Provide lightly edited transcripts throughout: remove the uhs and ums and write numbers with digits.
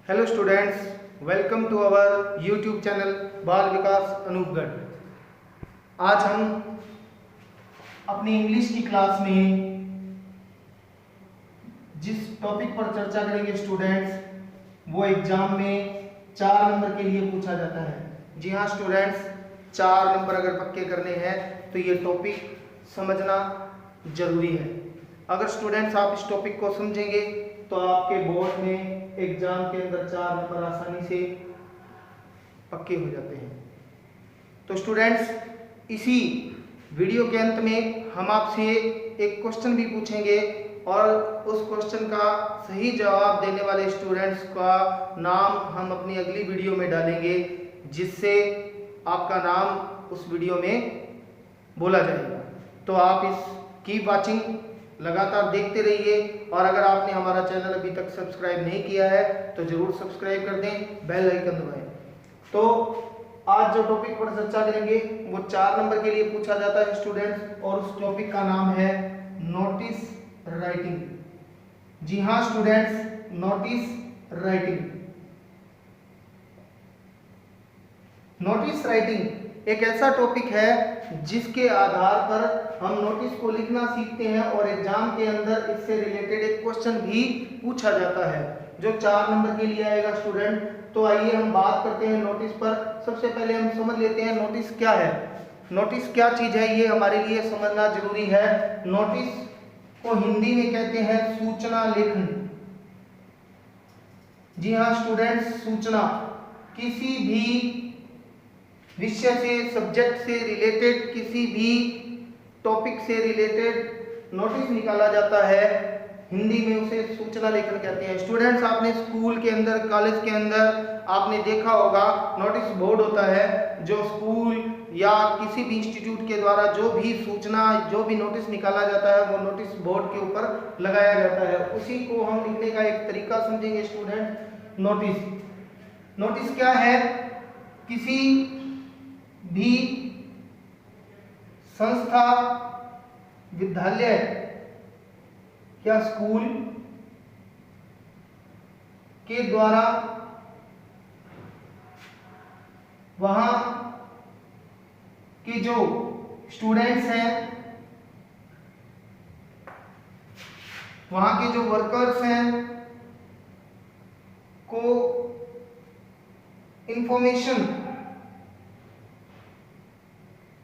Hello students, welcome to our YouTube channel Bal Vikas Anupgarh. आज हम अपनी इंग्लिश की क्लास में जिस टॉपिक पर चर्चा करेंगे स्टूडेंट्स, वो एग्जाम में 4 नंबर के लिए पूछा जाता है। जी हाँ स्टूडेंट्स, 4 नंबर अगर पक्के करने हैं तो ये टॉपिक समझना जरूरी है। अगर स्टूडेंट्स आप इस टॉपिक को समझेंगे तो आपके बोर्ड में एग्जाम के अंदर 4 नंबर आसानी से पक्के हो जाते हैं। तो स्टूडेंट्स, इसी वीडियो के अंत में हम आपसे एक क्वेश्चन भी पूछेंगे और उस क्वेश्चन का सही जवाब देने वाले स्टूडेंट्स का नाम हम अपनी अगली वीडियो में डालेंगे, जिससे आपका नाम उस वीडियो में बोला जाएगा। तो आप इस कीप वाचिंग, लगातार देखते रहिए। और अगर आपने हमारा चैनल अभी तक सब्सक्राइब नहीं किया है तो जरूर सब्सक्राइब कर दें, बेल आइकन दबाएं। तो आज जो टॉपिक पर चर्चा करेंगे वो 4 नंबर के लिए पूछा जाता है स्टूडेंट्स, और उस टॉपिक का नाम है नोटिस राइटिंग। जी हाँ students, notice writing. Notice writing एक ऐसा टॉपिक है जिसके आधार पर हम नोटिस को लिखना सीखते हैं और एग्जाम के अंदर इससे रिलेटेड एक क्वेश्चन भी पूछा जाता है जो 4 नंबर के लिए आएगा स्टूडेंट। तो आइए हम बात करते हैं नोटिस पर। सबसे पहले हम समझ लेते हैं नोटिस क्या है। नोटिस क्या चीज है, ये हमारे लिए समझना जरूरी है। नोटिस को हिंदी में कहते हैं सूचना लेखन। जी हाँ स्टूडेंट्स, सूचना किसी भी विषय से, सब्जेक्ट से रिलेटेड, किसी भी टॉपिक से रिलेटेड नोटिस निकाला जाता है, हिंदी में उसे सूचना लेखन कहते हैं। स्टूडेंट्स, आपने स्कूल के अंदर, कॉलेज के अंदर आपने देखा होगा नोटिस बोर्ड होता है, जो स्कूल या किसी भी इंस्टीट्यूट के द्वारा जो भी सूचना, जो भी नोटिस निकाला जाता है वो नोटिस बोर्ड के ऊपर लगाया जाता है। उसी को हम लिखने का एक तरीका समझेंगे स्टूडेंट। नोटिस क्या है? किसी भी संस्था, विद्यालय या स्कूल के द्वारा वहां के जो स्टूडेंट्स हैं, वहां के जो वर्कर्स हैं को इंफॉर्मेशन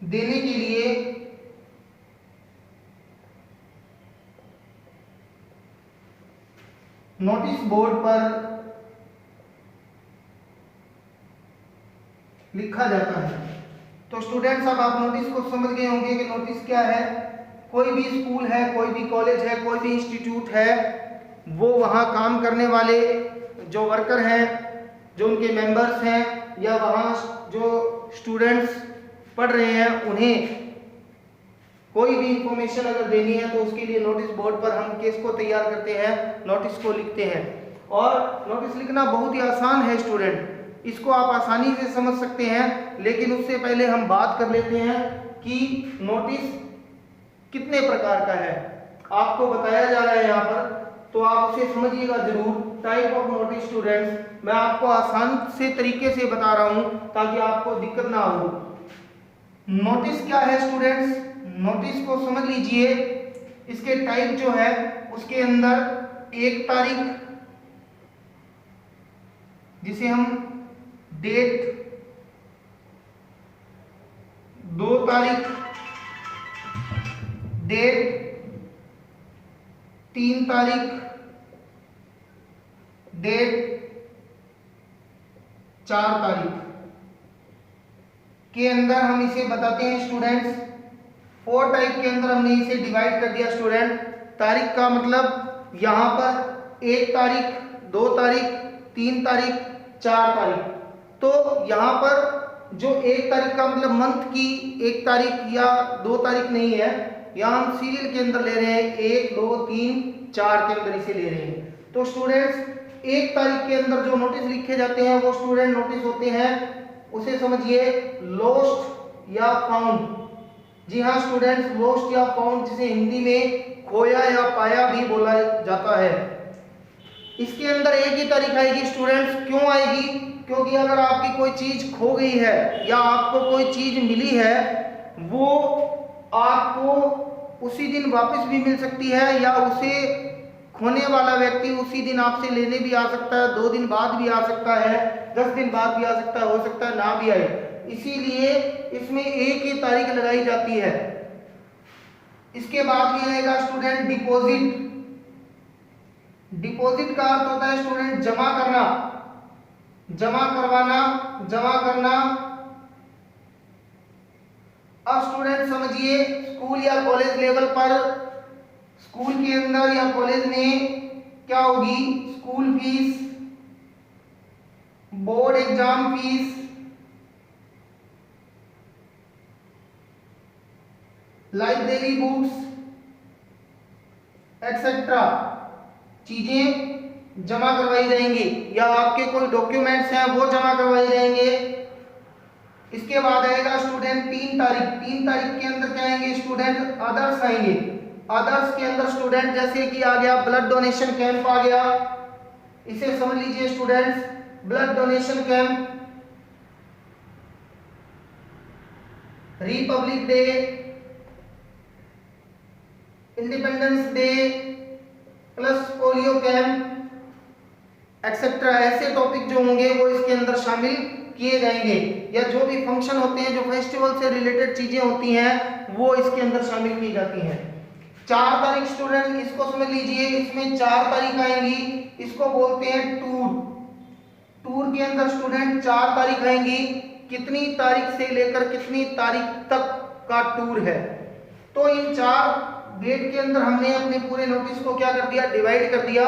देने के लिए नोटिस बोर्ड पर लिखा जाता है। तो स्टूडेंट्स, अब आप नोटिस को समझ गए होंगे कि नोटिस क्या है। कोई भी स्कूल है, कोई भी कॉलेज है, कोई भी इंस्टीट्यूट है, वो वहाँ काम करने वाले जो वर्कर हैं, जो उनके मेंबर्स हैं, या वहाँ जो स्टूडेंट्स पढ़ रहे हैं, उन्हें कोई भी इंफॉर्मेशन अगर देनी है तो उसके लिए नोटिस बोर्ड पर हम केस को तैयार करते हैं, नोटिस को लिखते हैं। और नोटिस लिखना बहुत ही आसान है स्टूडेंट, इसको आप आसानी से समझ सकते हैं। लेकिन उससे पहले हम बात कर लेते हैं कि नोटिस कितने प्रकार का है। आपको बताया जा रहा है यहाँ पर, तो आप उसे समझिएगा जरूर। टाइप ऑफ नोटिस स्टूडेंट्स, मैं आपको आसान से तरीके से बता रहा हूँ ताकि आपको दिक्कत ना हो। नोटिस क्या है स्टूडेंट्स? नोटिस को समझ लीजिए, इसके टाइप जो है उसके अंदर 1 तारीख, जिसे हम डेट, 2 तारीख डेट, 3 तारीख डेट, 4 तारीख के अंदर हम इसे बताते हैं स्टूडेंट्स। 4 टाइप के अंदर हमने इसे डिवाइड कर दिया स्टूडेंट। तारीख का मतलब यहाँ पर 1 तारीख, 2 तारीख, 3 तारीख, 4 तारीख। तो यहाँ पर जो 1 तारीख का मतलब मंथ की 1 तारीख या 2 तारीख नहीं है, यहाँ हम सीरियल के अंदर ले रहे हैं, 1, 2, 3, 4 के अंदर इसे ले रहे हैं। तो स्टूडेंट्स, 1 तारीख के अंदर जो नोटिस लिखे जाते हैं वो स्टूडेंट नोटिस होते हैं, उसे समझिए लॉस्ट या फाउंड। जी हाँ स्टूडेंट्स, लॉस्ट या फाउंड, जिसे हिंदी में खोया या पाया भी बोला जाता है। इसके अंदर एक ही तारीख आएगी स्टूडेंट्स। क्यों आएगी? क्योंकि अगर आपकी कोई चीज खो गई है या आपको कोई चीज मिली है, वो आपको उसी दिन वापस भी मिल सकती है, या उसे खोने वाला व्यक्ति उसी दिन आपसे लेने भी आ सकता है, 2 दिन बाद भी आ सकता है, 10 दिन बाद भी आ सकता है, हो सकता है ना भी आए। इसीलिए इसमें एक ही तारीख लगाई जाती है। इसके बाद भी आएगा स्टूडेंट डिपॉजिट। डिपॉजिट का अर्थ होता है स्टूडेंट जमा करना, जमा करवाना, जमा करना। अब स्टूडेंट समझिए, स्कूल या कॉलेज लेवल पर, स्कूल के अंदर या कॉलेज में क्या होगी? School fees, board exam fees, library books etcetera चीजें जमा करवाई जाएंगी, या आपके कोई डॉक्यूमेंट्स हैं वो जमा करवाए जाएंगे। इसके बाद आएगा स्टूडेंट 3 तारीख। 3 तारीख के अंदर क्या आएंगे स्टूडेंट? अदर्स आएंगे। अदर्स के अंदर स्टूडेंट जैसे कि आ गया ब्लड डोनेशन कैंप आ गया, इसे समझ लीजिए students, blood donation camp, Republic day, independence debt plus polio camp etcetera. ऐसे टॉपिक जो होंगे वो इसके अंदर शामिल किए जाएंगे, या जो भी फंक्शन होते हैं, जो फेस्टिवल से रिलेटेड चीजें होती हैं, वो इसके अंदर शामिल की जाती हैं। 4 तारीख स्टूडेंट इसको समझ लीजिए, इसमें 4 तारीख आएंगी, इसको बोलते हैं टूर। टूर के अंदर स्टूडेंट 4 तारीख आएंगी, कितनी तारीख से लेकर कितनी तारीख तक का टूर है। तो इन 4 डेट के अंदर हमने अपने पूरे नोटिस को क्या कर दिया? डिवाइड कर दिया।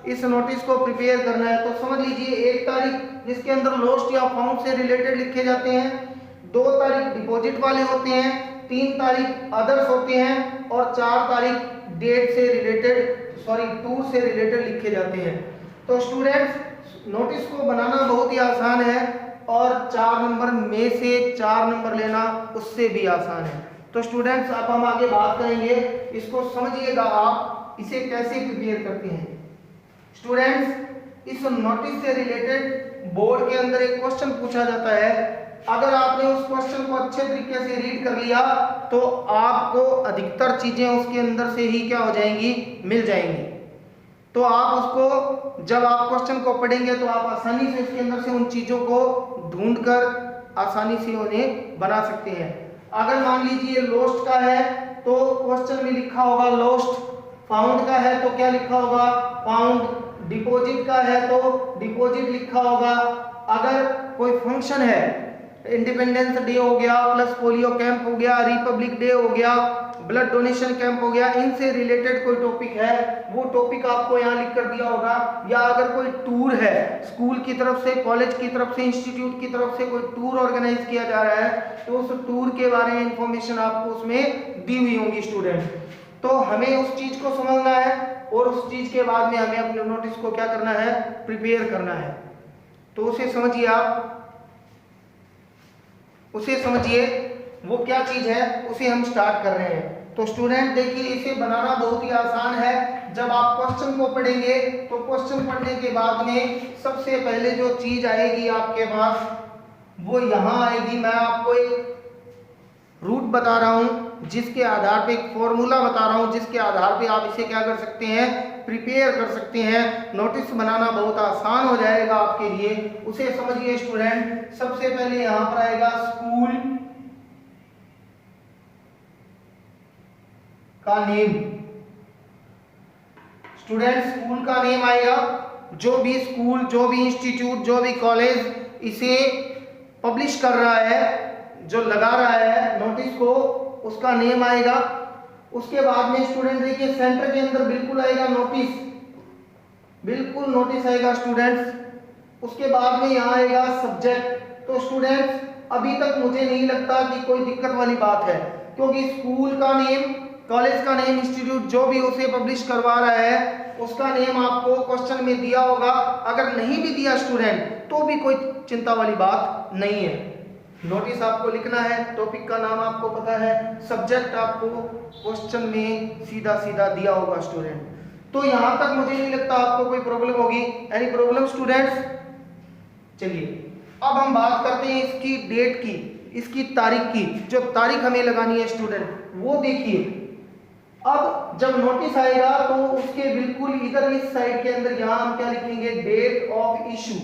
इस नोटिस को प्रिपेयर करना है तो समझ लीजिए 1 तारीख जिसके अंदर लॉस्ट या फाउंड से रिलेटेड लिखे जाते हैं, 2 तारीख डिपॉजिट वाले होते हैं, 3 तारीख अदर्स होते हैं, और 4 तारीख डेट से रिलेटेड टूर से रिलेटेड लिखे जाते हैं। तो स्टूडेंट्स नोटिस को बनाना बहुत ही आसान है, और 4 नंबर में से 4 नंबर लेना उससे भी आसान है। तो स्टूडेंट्स अब हम आगे बात करेंगे, इसको समझिएगा आप इसे कैसे प्रिपेयर करते हैं। स्टूडेंट्स इस नोटिस से रिलेटेड बोर्ड के अंदर एक क्वेश्चन पूछा जाता है, अगर आपने उस क्वेश्चन को अच्छे तरीके से रीड कर लिया तो आपको अधिकतर चीजें उसके अंदर से ही क्या हो जाएंगी? मिल जाएंगी। तो आप उसको जब आप क्वेश्चन को पढ़ेंगे तो आप आसानी से उसके अंदर से उन चीजों को ढूंढकर आसानी से उन्हें बना सकते हैं। अगर मान लीजिए लॉस्ट का है तो क्वेश्चन में लिखा होगा लॉस्ट, फाउंड का है तो क्या लिखा होगा? फाउंड, डिपॉजिट का है तो डिपॉजिट लिखा होगा। अगर कोई फंक्शन है, इंडिपेंडेंस डे हो गया, प्लस पोलियो कैंप हो गया, रिपब्लिक डे हो गया, ब्लड डोनेशन कैंप हो गया, इनसे रिलेटेड कोई टॉपिक है वो टॉपिक आपको यहाँ लिख कर दिया होगा। या अगर कोई टूर है, स्कूल की तरफ से, कॉलेज की तरफ से, इंस्टीट्यूट की तरफ से कोई टूर ऑर्गेनाइज किया जा रहा है तो उस टूर के बारे में इंफॉर्मेशन आपको उसमें दी हुई होगी स्टूडेंट। तो हमें उस चीज को समझना है और उस चीज के बाद में हमें अपने नोटिस को क्या करना है? प्रिपेयर करना है। तो उसे समझिए आप, उसे समझिए वो क्या चीज है, उसे हम स्टार्ट कर रहे हैं। तो स्टूडेंट देखिए इसे बनाना बहुत ही आसान है। जब आप क्वेश्चन को पढ़ेंगे तो क्वेश्चन पढ़ने के बाद में सबसे पहले जो चीज आएगी आपके पास वो यहाँ आएगी। मैं आपको एक रूट बता रहा हूँ, जिसके आधार पे एक फॉर्मूला बता रहा हूँ, जिसके आधार पे आप इसे क्या कर सकते हैं? प्रिपेयर कर सकते हैं। नोटिस बनाना बहुत आसान हो जाएगा आपके लिए। उसे समझिए स्टूडेंट, सबसे पहले यहाँ पर आएगा स्कूल का नेम। स्टूडेंट स्कूल का नेम आएगा, जो भी स्कूल, जो भी इंस्टीट्यूट, जो भी कॉलेज इसे पब्लिश कर रहा है, जो लगा रहा है नोटिस को, उसका नेम आएगा। उसके बाद में स्टूडेंट देखिए सेंटर के अंदर बिल्कुल आएगा नोटिस, बिल्कुल नोटिस आएगा स्टूडेंट्स। उसके बाद में यहाँ आएगा सब्जेक्ट। तो स्टूडेंट्स अभी तक मुझे नहीं लगता कि कोई दिक्कत वाली बात है, क्योंकि स्कूल का नेम, कॉलेज का नेम, इंस्टीट्यूट जो भी उसे पब्लिश करवा रहा है उसका नेम आपको क्वेश्चन में दिया होगा। अगर नहीं भी दिया स्टूडेंट तो भी कोई चिंता वाली बात नहीं है। नोटिस आपको लिखना है, टॉपिक का नाम आपको पता है, सब्जेक्ट आपको क्वेश्चन में सीधा सीधा दिया होगा स्टूडेंट। तो यहां तक मुझे नहीं लगता आपको कोई प्रॉब्लम होगी। Any problem students? चलिए अब हम बात करते हैं इसकी डेट की, इसकी तारीख की। जो तारीख हमें लगानी है स्टूडेंट वो देखिए, अब जब नोटिस आएगा तो उसके बिल्कुल इधर इस साइड के अंदर यहां हम क्या लिखेंगे, date of issue.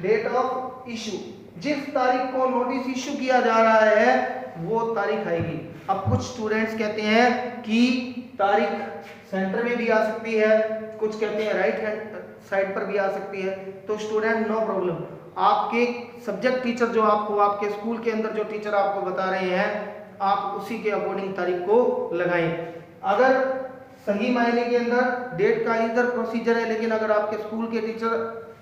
Date of issue, जिस तारीख को नोटिस इशू किया जा रहा है वो तारीख आएगी। अब कुछ स्टूडेंट्स कहते हैं कि तारीख सेंटर में भी आ सकती है, कुछ कहते हैं राइट हैंड साइड पर भी आ सकती है। तो स्टूडेंट नो प्रॉब्लम, आपके सब्जेक्ट टीचर जो आपको आपके स्कूल के अंदर जो टीचर आपको बता रहे हैं आप उसी के अकॉर्डिंग तारीख को लगाएं। अगर सही मायने के अंदर डेट का इधर प्रोसीजर है, लेकिन अगर आपके स्कूल के टीचर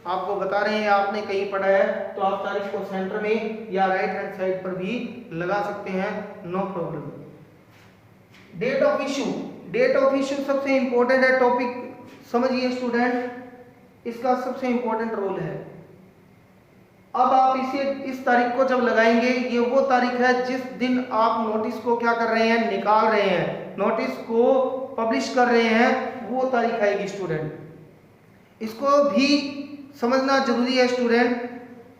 आपको बता रहे हैं, आपने कहीं पढ़ा है, तो आप तारीख को सेंटर में या राइट हैंड साइड पर भी लगा सकते हैं, no problem. Date of issue, date of issue सबसे इंपॉर्टेंट है टॉपिक, समझिए स्टूडेंट, इसका सबसे इंपॉर्टेंट रोल है। अब आप इसे इस तारीख को जब लगाएंगे, ये वो तारीख है जिस दिन आप नोटिस को क्या कर रहे हैं, निकाल रहे हैं, नोटिस को पब्लिश कर रहे हैं, वो तारीख आएगी स्टूडेंट। इसको भी समझना जरूरी है स्टूडेंट।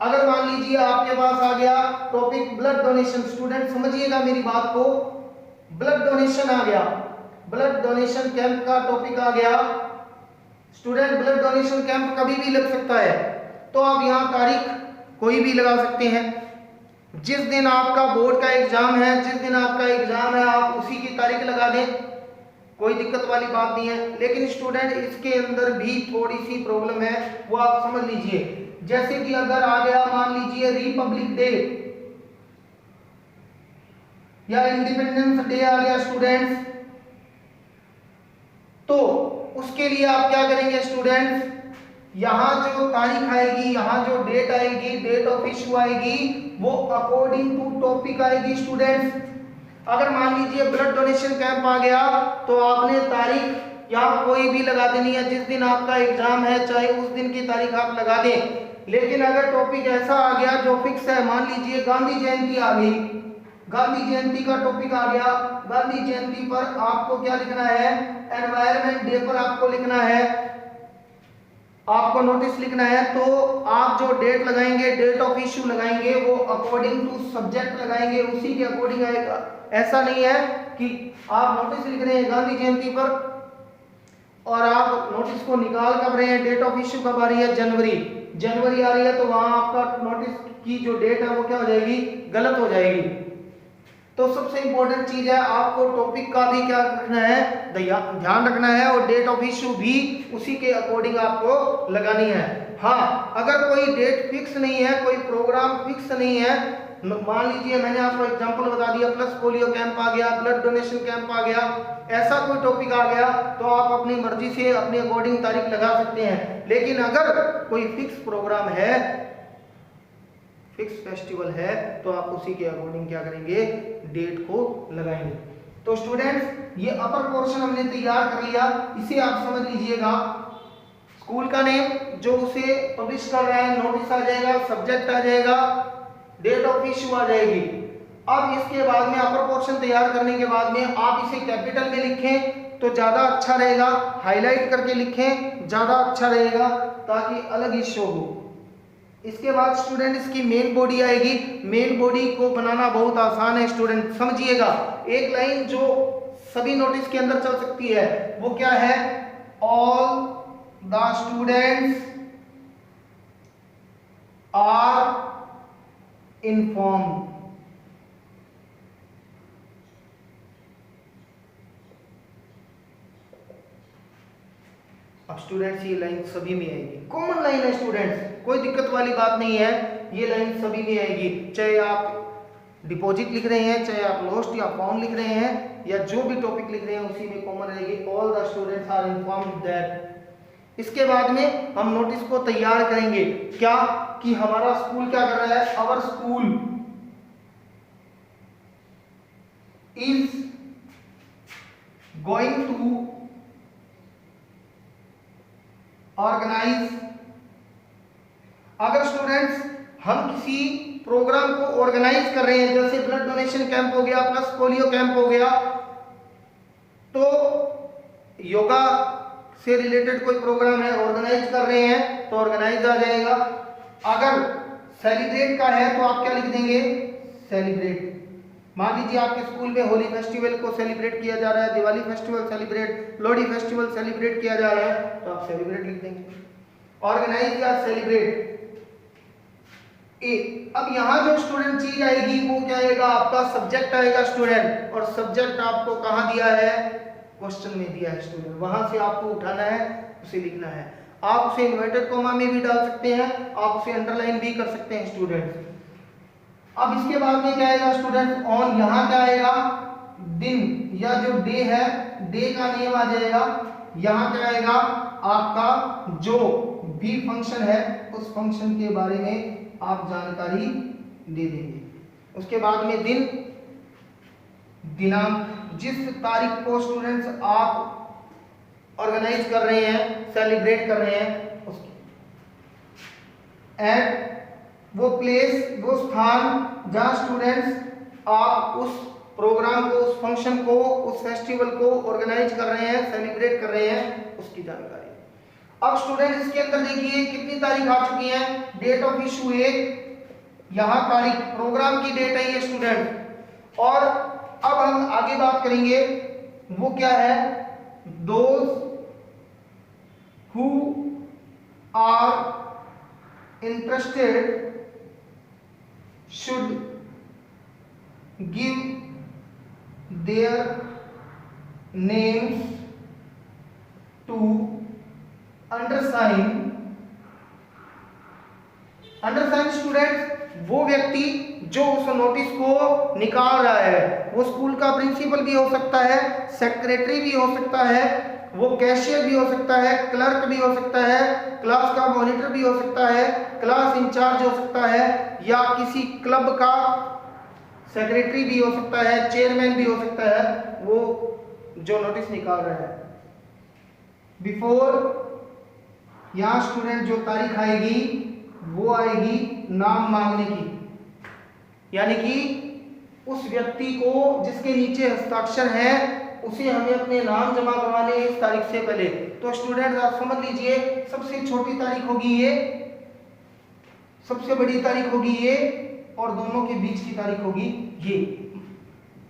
अगर मान लीजिए आपके पास आ गया टॉपिक ब्लड डोनेशन, स्टूडेंट समझिएगा मेरी बात को, ब्लड डोनेशन आ गया, ब्लड डोनेशन कैंप का टॉपिक आ गया स्टूडेंट। ब्लड डोनेशन कैंप कभी भी लग सकता है, तो आप यहाँ तारीख कोई भी लगा सकते हैं। जिस दिन आपका बोर्ड का एग्जाम है, जिस दिन आपका एग्जाम है, आप उसी की तारीख लगा दें, कोई दिक्कत वाली बात नहीं है। लेकिन स्टूडेंट इसके अंदर भी थोड़ी सी प्रॉब्लम है, वो आप समझ लीजिए। जैसे कि अगर आ गया मान लीजिए रिपब्लिक डे या इंडिपेंडेंस डे आ गया स्टूडेंट्स, तो उसके लिए आप क्या करेंगे स्टूडेंट्स, यहां जो तारीख आएगी, यहां जो डेट आएगी, डेट ऑफ इशू आएगी, वो अकॉर्डिंग टू टॉपिक आएगी स्टूडेंट्स। अगर मान लीजिए ब्लड डोनेशन कैंप आ गया, तो आपने तारीख यहाँ कोई भी लगा देनी है, जिस दिन आपका एग्जाम है चाहे उस दिन की तारीख आप लगा दें। लेकिन अगर टॉपिक ऐसा आ गया जो फिक्स है, मान लीजिए गांधी जयंती आ गई, गांधी जयंती का टॉपिक आ गया, गांधी जयंती पर आपको क्या लिखना है, एनवायरनमेंट डे पर आपको लिखना है, आपको नोटिस लिखना है, तो आप जो डेट लगाएंगे, डेट ऑफ इशू लगाएंगे, वो अकॉर्डिंग टू सब्जेक्ट लगाएंगे, उसी के अकॉर्डिंग आएगा। ऐसा नहीं है कि आप नोटिस लिख रहे हैं गांधी जयंती पर और आप नोटिस को निकाल कर रहे हैं, डेट ऑफ इशू कब आ रही है, जनवरी, जनवरी आ रही है, तो वहां आपका नोटिस की जो डेट है वो क्या हो जाएगी, गलत हो जाएगी। तो सबसे इंपॉर्टेंट चीज है, आपको टॉपिक का भी क्या रखना है, ध्यान रखना है, और डेट ऑफ इशू भी उसी के अकॉर्डिंग आपको लगानी है। हाँ, अगर कोई डेट फिक्स नहीं है, कोई प्रोग्राम फिक्स नहीं है, मान लीजिए मैंने आपको एग्जांपल बता दिया, प्लस पोलियो कैंप आ गया, ब्लड डोनेशन कैंप आ गया, ऐसा कोई टॉपिक आ गया, तो आप अपनी मर्जी से अपने अकॉर्डिंग तारीख लगा सकते हैं। लेकिन अगर कोई फिक्स प्रोग्राम है, फिक्स फेस्टिवल है, तो आप उसी के अकॉर्डिंग क्या करेंगे, डेट को लगाएंगे। तो स्टूडेंट्स ये अपर पोर्शन हमने तैयार कर लिया, इसे आप समझ लीजिएगा। स्कूल का नेम जो उसे पब्लिश कर रहा है, नोटिस आ जाएगा, सब्जेक्ट आ जाएगा, डेट ऑफ इशू आ जाएगी। अब इसके बाद में अपर पोर्शन तैयार करने के बाद में आप इसे कैपिटल में लिखें तो ज्यादा अच्छा रहेगा, हाईलाइट करके लिखें ज्यादा अच्छा रहेगा, ताकि अलग ही शो हो। इसके बाद स्टूडेंट इसकी मेन बॉडी आएगी। मेन बॉडी को बनाना बहुत आसान है स्टूडेंट, समझिएगा। एक लाइन जो सभी नोटिस के अंदर चल सकती है वो क्या है, all the students are informed. अब स्टूडेंट्स ये लाइन सभी में आएगी, कॉमन लाइन है स्टूडेंट्स, कोई दिक्कत वाली बात नहीं है, ये लाइन सभी में आएगी। चाहे आप डिपॉजिट लिख रहे हैं, चाहे आप लॉस्ट या फाउंड लिख रहे हैं, या जो भी टॉपिक लिख रहे हैं उसी में कॉमन रहेगी, all the students are informed that. इसके बाद में हम नोटिस को तैयार करेंगे, क्या कि हमारा स्कूल क्या कर रहा है, our school is going to organise. अगर स्टूडेंट्स हम किसी प्रोग्राम को ऑर्गेनाइज कर रहे हैं, जैसे ब्लड डोनेशन कैंप हो गया, प्लस पोलियो कैंप हो गया, तो योगा से रिलेटेड कोई प्रोग्राम है, ऑर्गेनाइज कर रहे हैं तो ऑर्गेनाइज आ जाएगा। अगर सेलिब्रेट का है तो आप क्या लिख देंगे, सेलिब्रेट। मान लीजिए आपके स्कूल में होली फेस्टिवल को सेलिब्रेट किया जा रहा है, Diwali festival celebrate, Lohri festival celebrate किया जा रहा है तो आप सेलिब्रेट लिख देंगे। ऑर्गेनाइज या सेलिब्रेट ए। अब यहाँ जो स्टूडेंट चीज आएगी वो क्या आएगा, आपका सब्जेक्ट आएगा स्टूडेंट, और सब्जेक्ट आपको कहाँ दिया है, क्वेश्चन में दिया है स्टूडेंट, वहां से आपको उठाना है, उसे लिखना है। आप उसे इन्वर्टेड कॉमा में भी डाल सकते हैं, आप उसे अंडरलाइन भी कर सकते हैं स्टूडेंट। अब इसके बाद में क्या आएगा स्टूडेंट, ऑन। यहाँ क्या आएगा, दिन या जो डे है, डे का नेम आ जाएगा। यहाँ क्या आएगा, आपका जो भी फंक्शन है उस फंक्शन के बारे में आप जानकारी दे देंगे। उसके बाद में दिन, दिनांक, जिस तारीख को स्टूडेंट्स आप ऑर्गेनाइज कर रहे हैं, सेलिब्रेट कर रहे हैं उसकी। एंड वो प्लेस, वो स्थान जहां स्टूडेंट्स आप उस प्रोग्राम को, उस फंक्शन को, उस फेस्टिवल को ऑर्गेनाइज कर रहे हैं, सेलिब्रेट कर रहे हैं, उसकी जानकारी। अब स्टूडेंट इसके अंदर देखिए कितनी तारीख आ चुकी है, डेट ऑफ इशू 1, यहाँ तारीख, प्रोग्राम की डेट है ये स्टूडेंट। और अब हम आगे बात करेंगे, वो क्या है, those who are interested should give their names to undersign student वो व्यक्ति जो उस नोटिस को निकाल रहा है, वो स्कूल का प्रिंसिपल भी हो सकता है, सेक्रेटरी भी हो सकता है, वो कैशियर भी हो सकता है, क्लर्क भी हो सकता है, क्लास का मॉनिटर भी हो सकता है, क्लास इंचार्ज हो सकता है, या किसी क्लब का सेक्रेटरी भी हो सकता है, चेयरमैन भी हो सकता है, वो जो नोटिस निकाल रहा है। बिफोर, यहाँ स्टूडेंट जो तारीख आएगी वो आएगी नाम मांगने की, यानी कि उस व्यक्ति को जिसके नीचे हस्ताक्षर है उसे हमें अपने नाम जमा करवाने इस तारीख से पहले। तो स्टूडेंट आप समझ लीजिए, सबसे छोटी तारीख होगी ये, सबसे बड़ी तारीख होगी ये, और दोनों के बीच की तारीख होगी ये।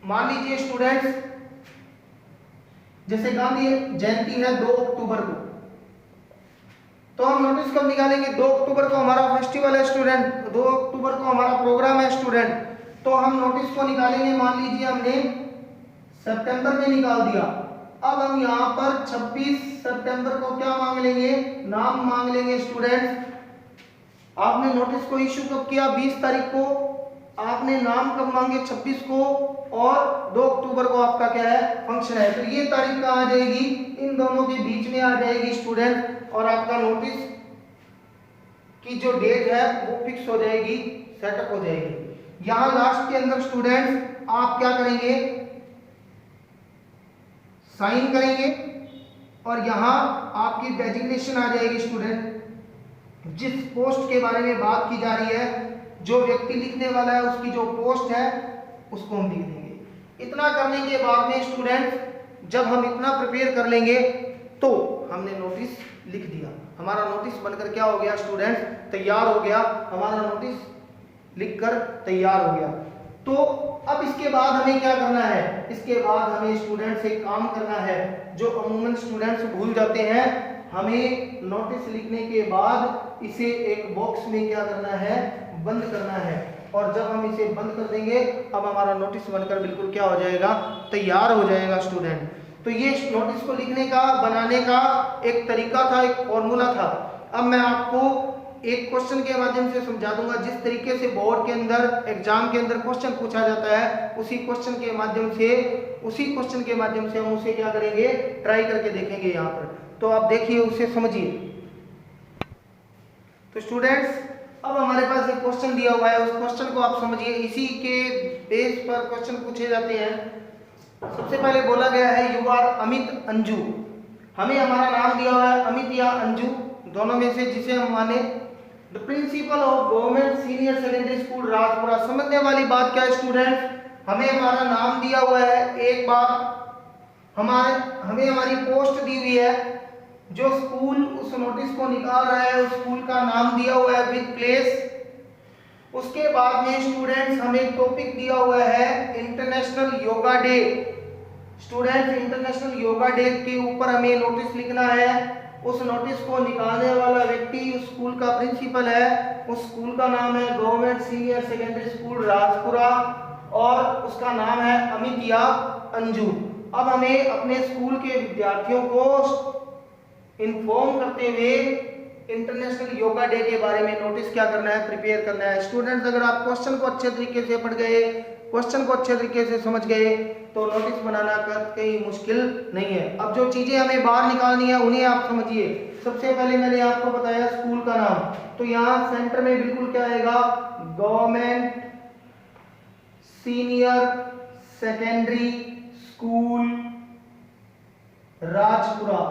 मान लीजिए स्टूडेंट्स, जैसे गांधी जयंती है 2 अक्टूबर को, तो हम नोटिस कब निकालेंगे, 2 अक्टूबर को हमारा फेस्टिवल है स्टूडेंट, 2 अक्टूबर को हमारा प्रोग्राम है स्टूडेंट, तो हम नोटिस को निकालेंगे, मान लीजिए हमने सितंबर में निकाल दिया। अब हम यहाँ पर 26 सितंबर को क्या मांग लेंगे, नाम मांग लेंगे स्टूडेंट। आपने नोटिस को इश्यू कब किया, 20 तारीख को, आपने नाम कब मांगे, 26 को, और 2 अक्टूबर को आपका क्या है, फंक्शन है। तो ये तारीख कहाँ आ जाएगी, इन दोनों के बीच में आ जाएगी स्टूडेंट, और आपका नोटिस की जो डेट है वो फिक्स हो जाएगी, सेटअप हो जाएगी। यहाँ लास्ट के अंदर स्टूडेंट आप क्या करेंगे, साइन करेंगे, और यहाँ आपकी डेजिग्नेशन आ जाएगी स्टूडेंट, जिस पोस्ट के बारे में बात की जा रही है, जो व्यक्ति लिखने वाला है उसकी जो पोस्ट है उसको हम लिख देंगे। इतना करने के बाद में स्टूडेंट जब हम इतना प्रिपेयर कर लेंगे तो हमने नोटिस लिख दिया, हमारा नोटिस बनकर क्या हो गया स्टूडेंट, तैयार हो गया, हमारा नोटिस लिखकर तैयार हो गया। तो अब इसके बाद हमें क्या करना है, इसके बाद हमें स्टूडेंट्स एक काम करना है जो अमूमन स्टूडेंट्स भूल जाते हैं। हमें नोटिस लिखने के बाद इसे एक बॉक्स में क्या करना है, बंद करना है, और जब हम इसे बंद कर देंगे अब हमारा नोटिस बनकर बिल्कुल क्या हो जाएगा, तैयार हो जाएगा स्टूडेंट। तो ये नोटिस को लिखने का, बनाने का एक तरीका था, एक फॉर्मूला था। अब मैं आपको एक क्वेश्चन के माध्यम से समझा दूंगा, जिस तरीके से बोर्ड के अंदर, एग्जाम के अंदर क्वेश्चन पूछा जाता है, उसी क्वेश्चन के माध्यम से हम उसे क्या करेंगे, ट्राई करके देखेंगे यहाँ पर। तो आप देखिए, उसे समझिए। तो स्टूडेंट्स अब हमारे पास एक क्वेश्चन दिया हुआ है, उस क्वेश्चन को आप समझिए, इसी के बेस पर क्वेश्चन पूछे जाते हैं। सबसे पहले बोला गया है यू आर अमित अंजू, हमें हमारा नाम दिया हुआ है अमित या अंजू, दोनों में से जिसे हम माने। The principle of government senior secondary school Rajpura. समझने वाली बात क्या है स्टूडेंट, हमें हमारा नाम दिया हुआ है, एक बार हमें हमारी पोस्ट दी हुई है, जो स्कूल उस नोटिस को निकाल रहा है उस स्कूल का नाम दिया हुआ है विद प्लेस। उसके बाद में स्टूडेंट्स हमें टॉपिक दिया हुआ है international yoga day. Students international yoga day के ऊपर हमें नोटिस लिखना है। उस नोटिस को निकालने वाला व्यक्ति उस स्कूल का प्रिंसिपल है। उस स्कूल का नाम है government senior secondary school Rajpura और उसका नाम है अमित या अंजू। अब हमें अपने स्कूल के विद्यार्थियों को इन्फॉर्म करते हुए इंटरनेशनल योगा डे के बारे में नोटिस क्या करना है, प्रिपेयर करना है। स्टूडेंट्स अगर आप क्वेश्चन को अच्छे तरीके से पढ़ गए, क्वेश्चन को अच्छे तरीके से समझ गए तो नोटिस बनाना कहीं मुश्किल नहीं है। अब जो चीजें हमें बाहर निकालनी है उन्हें आप समझिए। सबसे पहले मैंने आपको बताया स्कूल का नाम, तो यहाँ सेंटर में बिल्कुल क्या आएगा, government senior secondary school Rajpura.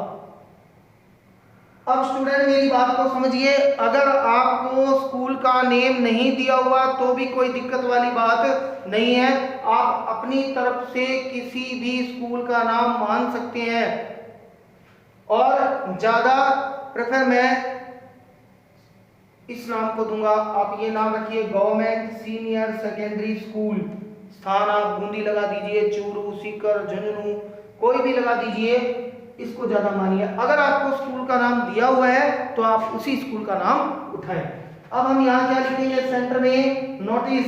अब स्टूडेंट मेरी बात को समझिए, अगर आपको स्कूल का नेम नहीं दिया हुआ तो भी कोई दिक्कत वाली बात नहीं है। आप अपनी तरफ से किसी भी स्कूल का नाम मान सकते हैं और ज्यादा प्रेफर मैं इस नाम को दूंगा। आप ये नाम रखिए गवर्नमेंट सीनियर सेकेंडरी स्कूल। स्थान आप बूंदी लगा दीजिए, चूरू, सीकर, झुंझुनू कोई भी लगा दीजिए, इसको ज्यादा मानिए। अगर आपको स्कूल का नाम दिया हुआ है तो आप उसी स्कूल का नाम उठाएं। अब हम यहाँ क्या लिखेंगे, सेंटर में नोटिस।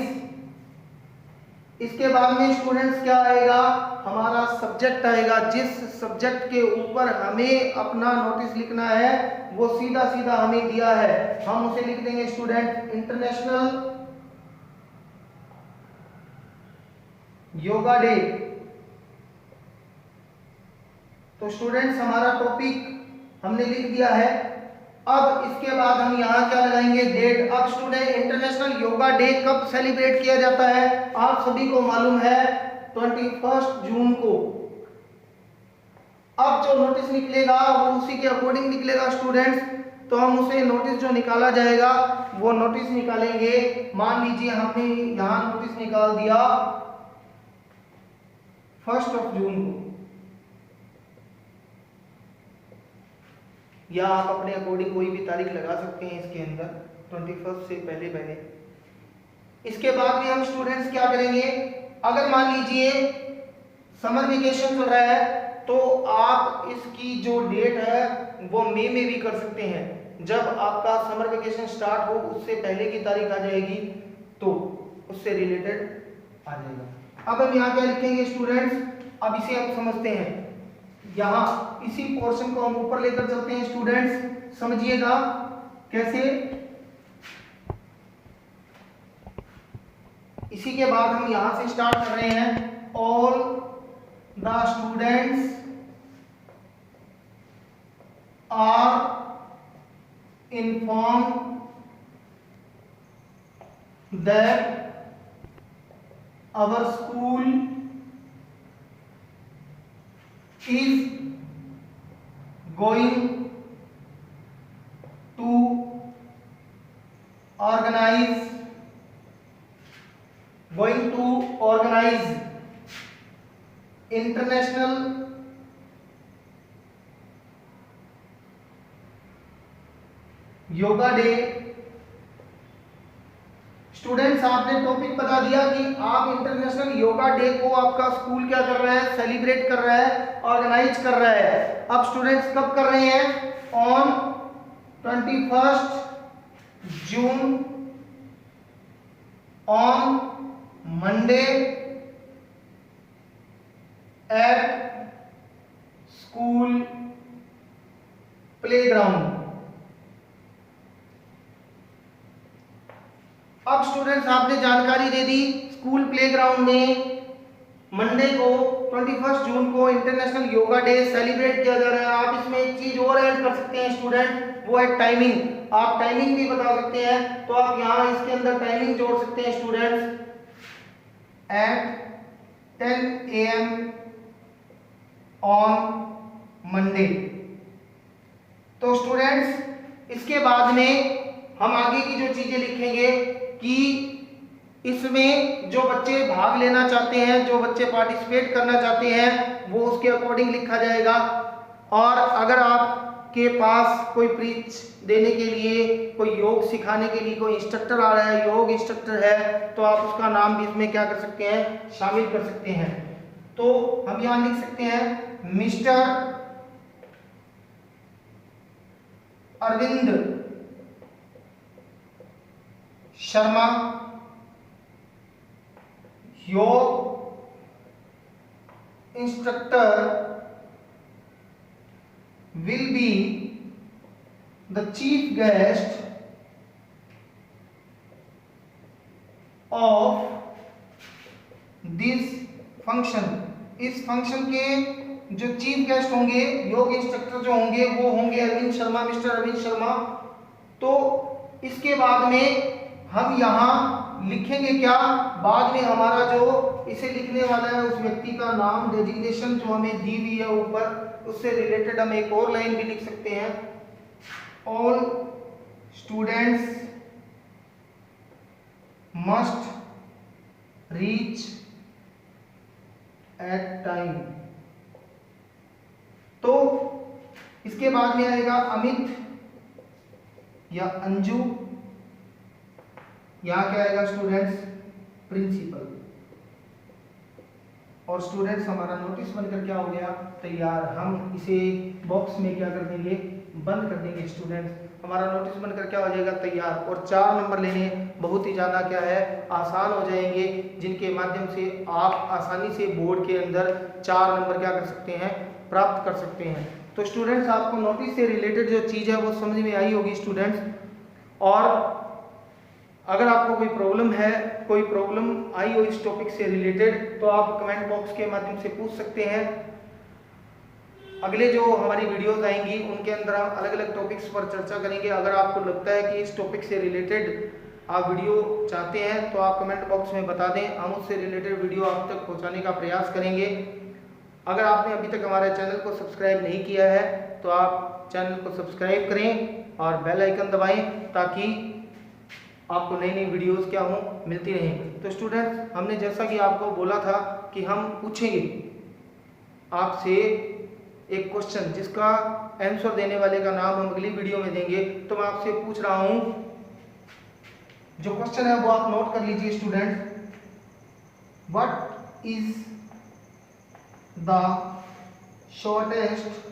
इसके बाद में स्टूडेंट्स क्या आएगा, हमारा सब्जेक्ट आएगा। जिस सब्जेक्ट के ऊपर हमें अपना नोटिस लिखना है वो सीधा सीधा हमें दिया है, हम उसे लिख देंगे स्टूडेंट इंटरनेशनल योगा डे। तो स्टूडेंट्स हमारा टॉपिक हमने लिख दिया है। अब इसके बाद हम यहाँ क्या लगाएंगे, डेट। अब स्टूडेंट इंटरनेशनल योगा डे कब सेलिब्रेट किया जाता है, आप सभी को मालूम है 21 जून को। अब जो नोटिस निकलेगा वो उसी के अकॉर्डिंग निकलेगा स्टूडेंट्स। तो हम उसे नोटिस जो निकाला जाएगा वो नोटिस निकालेंगे। मान लीजिए हमने यहाँ नोटिस निकाल दिया 1 जून को, या आप अपने अकॉर्डिंग कोई भी तारीख लगा सकते हैं इसके अंदर, 21 से पहले पहले। इसके बाद भी हम स्टूडेंट्स क्या करेंगे, अगर मान लीजिए समर वेकेशन चल रहा है तो आप इसकी जो डेट है वो मई में भी कर सकते हैं। जब आपका समर वेकेशन स्टार्ट हो उससे पहले की तारीख आ जाएगी तो उससे रिलेटेड आ जाएगा। अब हम यहाँ क्या लिखेंगे स्टूडेंट्स, अब इसे हम समझते हैं। यहाँ इसी पोर्शन को हम ऊपर लेकर चलते हैं स्टूडेंट्स, समझिएगा कैसे। इसी के बाद हम यहाँ से स्टार्ट कर रहे हैं। All the students are informed that our school is going to organize international yoga day. Students आपने टॉपिक बता दिया कि आप इंटरनेशनल योगा डे को आपका स्कूल क्या कर रहा है, सेलिब्रेट कर रहा है, ऑर्गेनाइज कर रहा है। अब स्टूडेंट्स कब कर रहे हैं, on 21 June on Monday at school playground. अब स्टूडेंट्स आपने जानकारी दे दी, स्कूल प्लेग्राउंड में मंडे को 21 जून को इंटरनेशनल योगा डे सेलिब्रेट किया जा रहा है। आप इसमें एक चीज और ऐड कर सकते हैं स्टूडेंट, वो है टाइमिंग। आप टाइमिंग भी बता सकते हैं, तो आप यहाँ इसके अंदर टाइमिंग जोड़ सकते हैं students, at 10 AM on Monday. तो स्टूडेंट्स इसके बाद में हम आगे की जो चीजें लिखेंगे कि इसमें जो बच्चे भाग लेना चाहते हैं, जो बच्चे पार्टिसिपेट करना चाहते हैं, वो उसके अकॉर्डिंग लिखा जाएगा। और अगर आपके पास कोई प्रीच देने के लिए, कोई योग सिखाने के लिए कोई इंस्ट्रक्टर आ रहा है, योग इंस्ट्रक्टर है, तो आप उसका नाम भी इसमें क्या कर सकते हैं, शामिल कर सकते हैं। तो हम यहाँ लिख सकते हैं मिस्टर अरविंद शर्मा, योग instructor will be the chief guest of this function। इस फंक्शन के जो चीफ गेस्ट होंगे, योग इंस्ट्रक्टर जो होंगे, वो होंगे अरविंद शर्मा, मिस्टर अरविंद शर्मा। तो इसके बाद में हम यहाँ लिखेंगे क्या, बाद में हमारा जो इसे लिखने वाला है उस व्यक्ति का नाम, डेजिग्नेशन जो हमें दी हुई है ऊपर, उससे रिलेटेड हम एक और लाइन भी लिख सकते हैं, all students must reach at time. तो इसके बाद में आएगा अमित या अंजू, यहाँ क्या आएगा स्टूडेंट्स, प्रिंसिपल। और स्टूडेंट्स हमारा नोटिस बनकर क्या हो गया, तैयार। हम इसे बॉक्स में क्या कर देंगे, बंद कर देंगे स्टूडेंट्स। हमारा नोटिस बनकर क्या हो जाएगा, तैयार। और 4 नंबर लेने बहुत ही ज़्यादा क्या है, आसान हो जाएंगे, जिनके माध्यम से आप आसानी से बोर्ड के अंदर 4 नंबर क्या कर सकते हैं, प्राप्त कर सकते हैं। तो स्टूडेंट्स आपको नोटिस से रिलेटेड जो चीज़ है वो समझ में आई होगी स्टूडेंट्स। और अगर आपको कोई प्रॉब्लम है, कोई प्रॉब्लम आई हो इस टॉपिक से रिलेटेड, तो आप कमेंट बॉक्स के माध्यम से पूछ सकते हैं। अगले जो हमारी वीडियोस आएंगी उनके अंदर हम अलग अलग टॉपिक्स पर चर्चा करेंगे। अगर आपको लगता है कि इस टॉपिक से रिलेटेड आप वीडियो चाहते हैं तो आप कमेंट बॉक्स में बता दें, हम उससे रिलेटेड वीडियो आप तक पहुँचाने का प्रयास करेंगे। अगर आपने अभी तक हमारे चैनल को सब्सक्राइब नहीं किया है तो आप चैनल को सब्सक्राइब करें और बेल आइकन दबाएं, ताकि आपको नई नई वीडियोस क्या हो, मिलती रहें। तो स्टूडेंट्स हमने जैसा कि आपको बोला था कि हम पूछेंगे आपसे एक क्वेश्चन, जिसका आंसर देने वाले का नाम हम अगली वीडियो में देंगे। तो मैं आपसे पूछ रहा हूं, जो क्वेश्चन है वो आप नोट कर लीजिए student. What is the shortest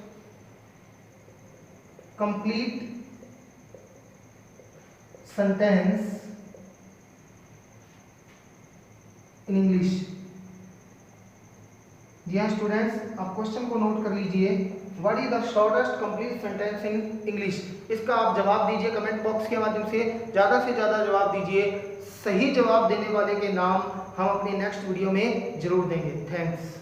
complete sentence in English. जी हाँ स्टूडेंट्स, आप क्वेश्चन को नोट कर लीजिए। What is the shortest complete sentence in English. इसका आप जवाब दीजिए कमेंट बॉक्स के माध्यम से ज़्यादा जवाब दीजिए। सही जवाब देने वाले के नाम हम अपनी नेक्स्ट वीडियो में जरूर देंगे। थैंक्स।